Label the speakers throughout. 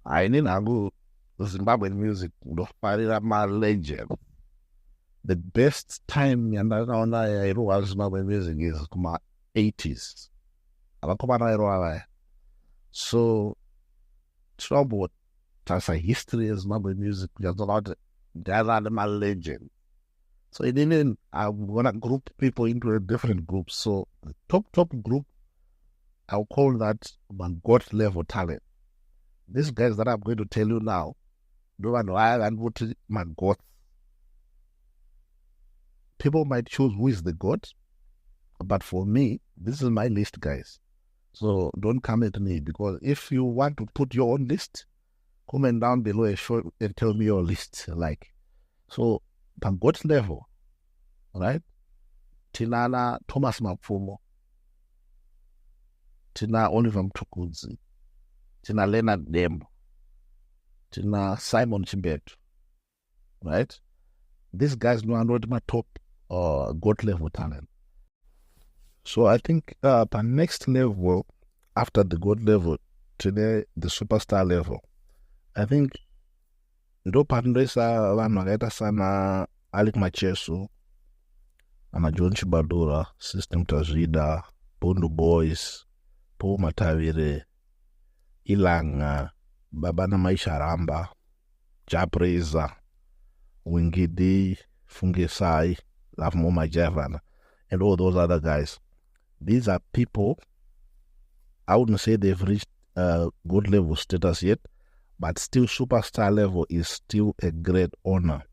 Speaker 1: I need to go Zimbabwean music. Unofarira legend. The best time yandakaona yairova Zimbabwean music is kuma 80s. Avakomana vairova vaya. So trouble that's a history of Zimbabwean music. There's a lot of legend. So in Indian, I'm gonna group people into a different group. So the top group, I'll call that my God level talent. These guys that I'm going to tell you now, no one know I and what my God. People might choose who is the God, but for me, this is my list, guys. So don't come at me, because if you want to put your own list, comment down below and tell me your list. So, by God level, right? Tinana Thomas Mapfumo, Tina Oliver Mtukudzi, Tina Leonard Dembo, Tina Simon Chimbetu, right? These guys know not my top God level talent. So I think the next level after the God level, today the superstar level, I think ndo pandisa vanhu vakaita sana Alec Macheso, ana John Chibadura, System Tazvida, Bundu Boys, Paul Matavire, Ilanga, Babana Maisharamba, Japreza, Wingidi, Fungisai, Lavmo Javana, and all those other guys. These are people, I wouldn't say they've reached good level status yet, but still superstar level is still a great honor,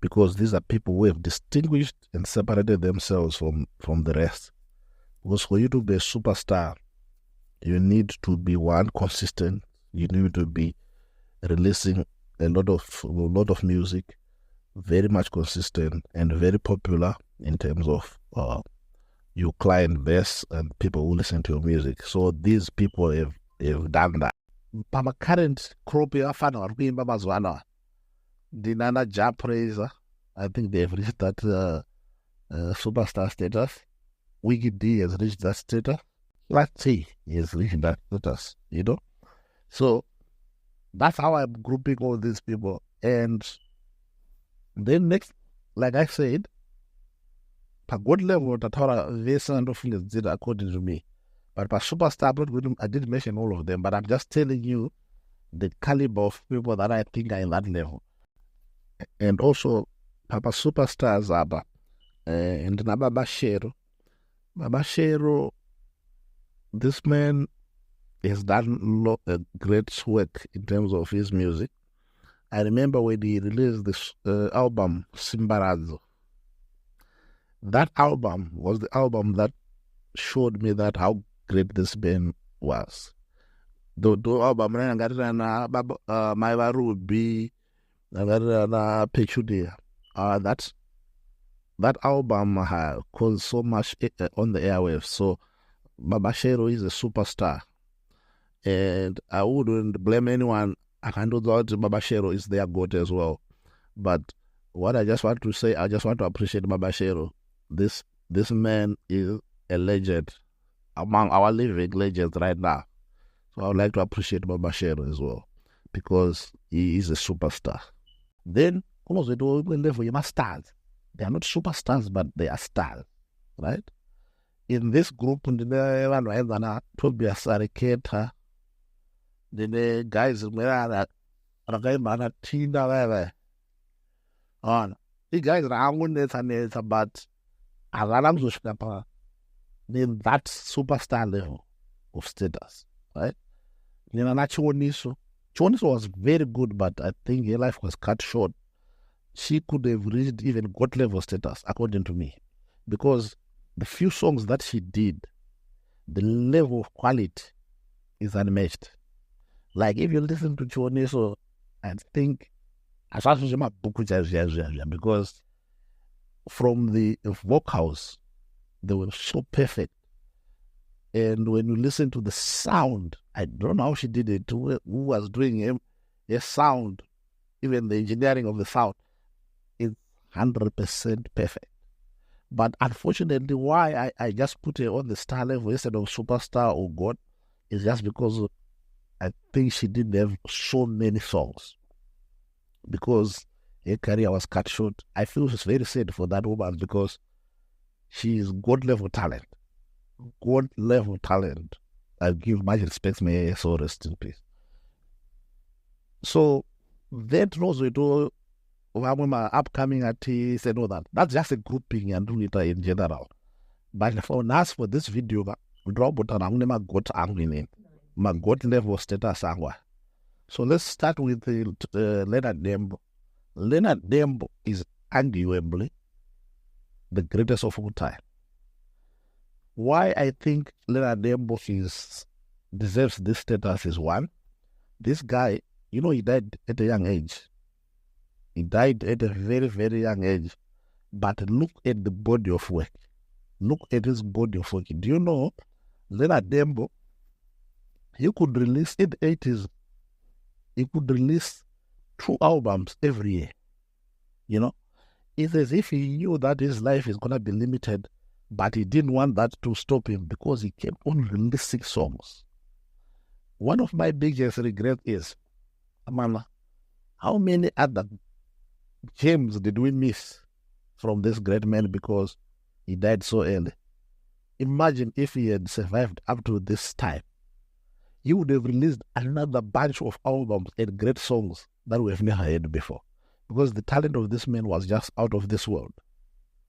Speaker 1: because these are people who have distinguished and separated themselves from the rest. Because for you to be a superstar, you need to be consistent. You need to be releasing a lot of music, very much consistent and very popular in terms of your client base and people who listen to your music. So these people have done that. Pama current crop yafana warikuimba mazuva anaya, ndinana Japreza, I think they've reached that superstar status. Wiggy D has reached that status. Let's see, he has reached that status, So that's how I'm grouping all these people. And then next, like I said, per God level, according to me. But per superstar, I didn't mention all of them, but I'm just telling you the caliber of people that I think are in that level. And also, Papa superstars are and Babashero. Babashero, this man has done great work in terms of his music. I remember when he released this album, Simbarazo. That album was the album that showed me that how great this band was. The album, My Ruby, Pechudia. That album caused so much on the airwaves. So Babashero is a superstar, and I wouldn't blame anyone. I can do that. Babashero is their goat as well. But what I just want to say, I just want to appreciate Babashero. This man is a legend among our living legends right now. So I would like to appreciate Babashero as well, because he is a superstar. Then, level you must stars. They are not superstars, but they are stars, right? In this group, Tobias Ariketa, the guys on the guys are but in that superstar level of status, right? Choniso was very good, but I think her life was cut short. She could have reached even God level status, according to me, because the few songs that she did, the level of quality is unmatched. Like if you listen to Choniso, I think because from the vocals, they were so perfect. And when you listen to the sound, I don't know how she did it, who was doing a sound, even the engineering of the sound is 100% perfect. But unfortunately, why I just put her on the star level instead of superstar or God is just because I think she didn't have so many songs because her career was cut short. I feel it's very sad for that woman because she is God level talent. God level talent. I give much respect, may her soul rest in peace. So that knows it all. My upcoming artists and all that. That's just a grouping and doing it in general. But for us, for this video, my God level status. So let's start with Leonard Dembo. Leonard Dembo is arguably the greatest of all time. Why I think Leonard Dembo deserves this status is one, this guy, he died at a young age. He died at a very, very young age. But look at the body of work. Look at his body of work. Do you know, Leonard Dembo, he could release, in the 80s, he could release 2 albums every year. It's as if he knew that his life is going to be limited, but he didn't want that to stop him because he kept on releasing songs. One of my biggest regrets is, Amanda, how many other gems did we miss from this great man because he died so early? Imagine if he had survived up to this time. He would have released another bunch of albums and great songs that we have never heard before. Because the talent of this man was just out of this world.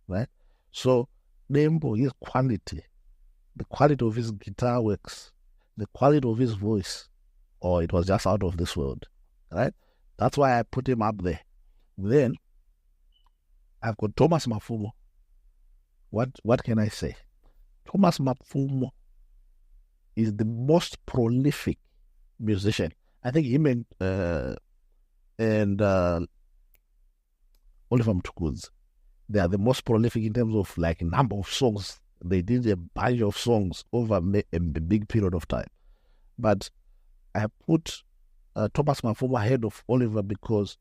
Speaker 1: Right? So, Dembo, his quality, the quality of his guitar works, the quality of his voice, it was just out of this world. Right? That's why I put him up there. Then, I've got Thomas Mafumo. What can I say? Thomas Mafumo is the most prolific musician. I think him and Oliver Mtukudzi, they are the most prolific in terms of like number of songs. They did a bunch of songs over a big period of time. But I put Thomas Mafumo ahead of Oliver because,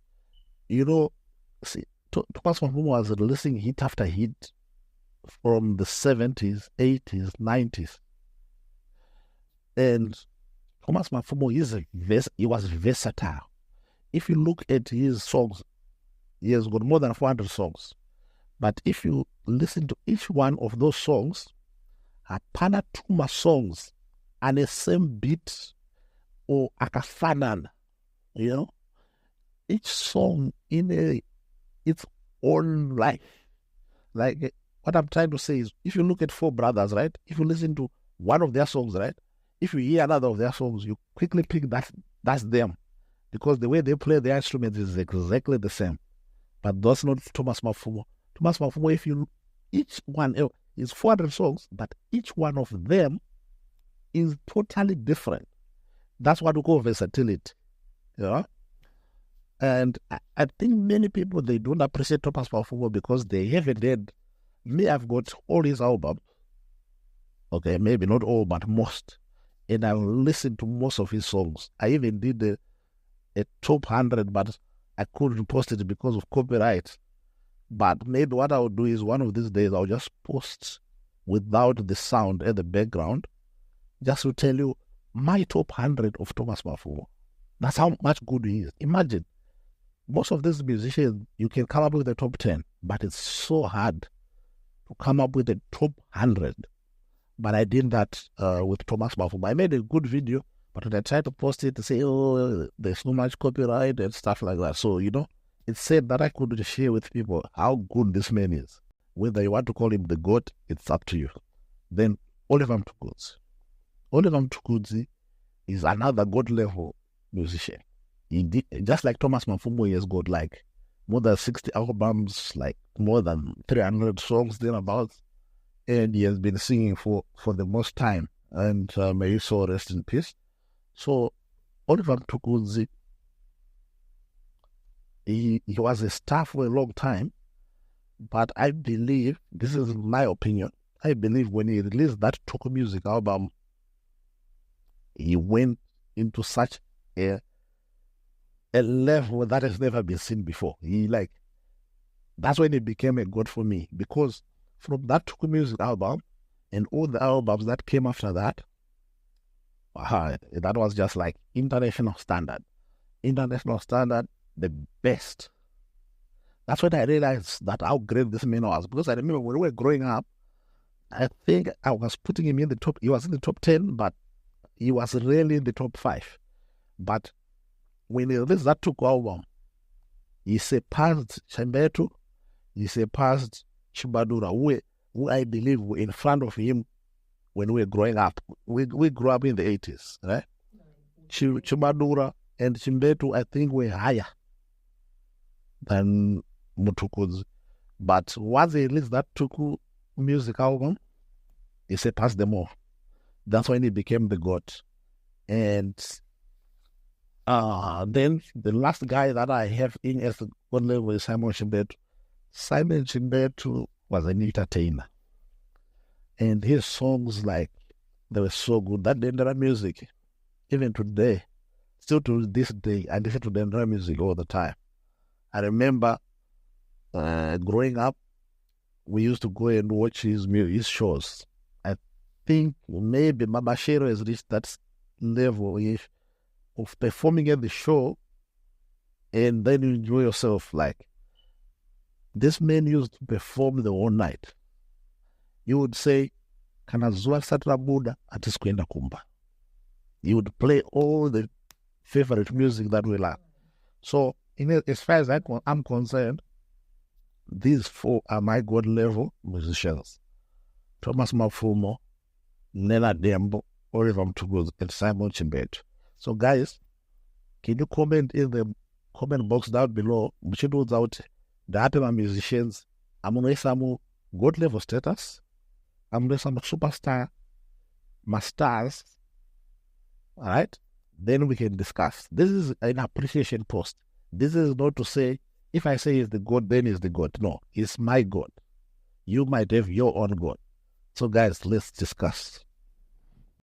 Speaker 1: Thomas Mafumo was releasing hit after hit from the 70s, 80s, 90s. And Thomas Mafumo he was versatile. If you look at his songs, he has got more than 400 songs. But if you listen to each one of those songs, hapana tuma songs and the same beat or akafanana, each song in its own life. Like what I'm trying to say is, if you look at Four Brothers, right? If you listen to one of their songs, right? If you hear another of their songs, you quickly pick that's them. Because the way they play their instruments is exactly the same. But that's not Thomas Mafumo. Thomas Mafumo, each one is 400 songs, but each one of them is totally different. That's what we call versatility. And I think many people, they don't appreciate Thomas Mafumo because they haven't heard. Me, I've got all his albums. Okay, maybe not all, but most. And I've listened to most of his songs. I even did a top 100, but I couldn't post it because of copyright. But maybe what I'll do is one of these days I'll just post without the sound at the background, just to tell you my top 100 of Thomas Mafumo. That's how much good he is. Imagine, most of these musicians, you can come up with a top 10, but it's so hard to come up with a top 100. But I did that with Thomas Mafumo. I made a good video, but when I tried to post it, to say, there's so much copyright and stuff like that. So, it's said that I could share with people how good this man is. Whether you want to call him the GOAT, it's up to you. Then, Oliver Mtukudzi. Oliver Mtukudzi is another God-level musician. He did, just like Thomas Mafumo, he has got like more than 60 albums, like more than 300 songs thereabouts. And he has been singing for the most time. And may his soul rest in peace. So, Oliver Mtukudzi, he was a star for a long time. But I believe, this is my opinion, I believe when he released that Toko Music album, he went into such a level that has never been seen before. That's when he became a god for me. Because from that Toko Music album and all the albums that came after that, That was just like international standard. International standard, the best. That's when I realized that how great this man was. Because I remember when we were growing up, I think I was putting him in the top. He was in the top 10, but he was really in the top 5. But when he released that Tuku album, he surpassed Chimbetu, he surpassed Chibadura, who I believe were in front of him when we were growing up. We grew up in the 80s, right? Chibadura and Chimbetu, I think, were higher than Mutuku's. But once he released that Tuku music album, he surpassed them all. That's when he became the god. And then the last guy that I have in as the god level is Simon Chimbetu. Simon Chimbetu was an entertainer. And his songs, like, they were so good. That Dendera music, even today, still to this day, I listen to Dendera music all the time. I remember growing up, we used to go and watch his shows. I think maybe Mabashiro has reached that level of performing at the show and then you enjoy yourself. Like, this man used to perform the whole night. You would say, Kana zuwa satira muda ati sikuenda kumba. He would play all the favorite music that we like. So, as far as I'm concerned, these 4 are my god level musicians: Thomas Mafumo, Nena Dembo, Oliver Mtuguzi, and Simon Chimbetu. So, guys, can you comment in the comment box down below? Mchidu out the Apema musicians. I'm gonna some god level status. I'm gonna some superstar, my stars. All right, then we can discuss. This is an appreciation post. This is not to say if I say he's the God, then he's the God. No, he's my God. You might have your own God. So, guys, let's discuss.